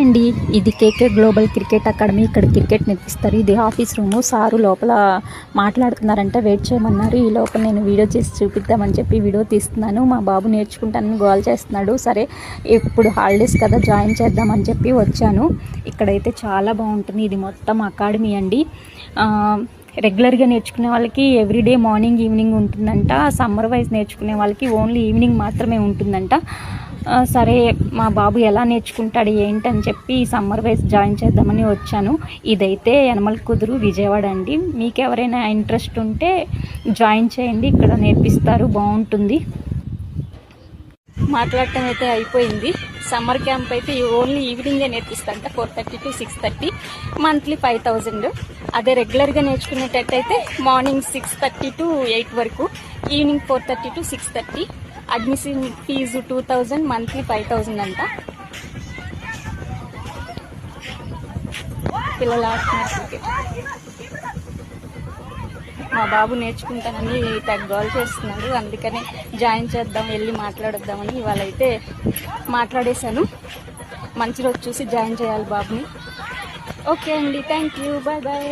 అండి, ఇది కేకే global cricket academy. ఇక్కడ క్రికెట్ నేర్పిస్తారు. ఇది ఆఫీస్ రూము. సారు లోపల మాట్లాడుతున్నారంటే వెయిట్ చేయమన్నారు. ఈ లోపల నేను వీడియో చేసి చూపిద్దామని చెప్పి వీడియో తీస్తున్నాను. మా బాబు నేర్చుకుంటానని గోల్ చేస్తున్నాడు. సరే ఇప్పుడు హాలిడేస్ కదా జాయిన్ చేద్దామని చెప్పి వచ్చాను. ఇక్కడైతే చాలా బాగుంటుంది. ఇది మొత్తం అకాడమీ అండి. రెగ్యులర్గా నేర్చుకునే వాళ్ళకి ఎవ్రీడే మార్నింగ్ ఈవినింగ్ ఉంటుందంట. సమ్మర్ వైజ్ నేర్చుకునే వాళ్ళకి ఓన్లీ ఈవినింగ్ మాత్రమే ఉంటుందంట. సరే మా బాబు ఎలా నేర్చుకుంటాడు ఏంటని చెప్పి సమ్మర్ వైజ్ జాయిన్ చేద్దామని వచ్చాను. ఇదైతే యనమల కుదురు విజయవాడ అండి. మీకు ఎవరైనా ఇంట్రెస్ట్ ఉంటే జాయిన్ చేయండి. ఇక్కడ నేర్పిస్తారు, బాగుంటుంది. మాట్లాడటం అయితే అయిపోయింది. సమ్మర్ క్యాంప్ అయితే ఓన్లీ ఈవినింగే నేర్పిస్తారంట. 4:30 to 6:30, మంత్లీ 5,000. అదే రెగ్యులర్గా నేర్చుకునేటట్టయితే మార్నింగ్ 6:30 to 8 వరకు, evening 4:30 to 6:30. Admission fee 2,000, monthly 5,000 అంట. పిల్లలు ఆడుతున్నారు క్రికెట్. మా బాబు నేర్చుకుంటానని గోల్ చేస్తున్నాడు. అందుకనే జాయిన్ చేద్దాం, వెళ్ళి మాట్లాడొద్దామని ఇవాళ అయితే మాట్లాడేశాను. మంచి రోజు చూసి జాయిన్ చేయాలి బాబుని. ఓకే అండి, థ్యాంక్ యూ, బాయ్ బాయ్.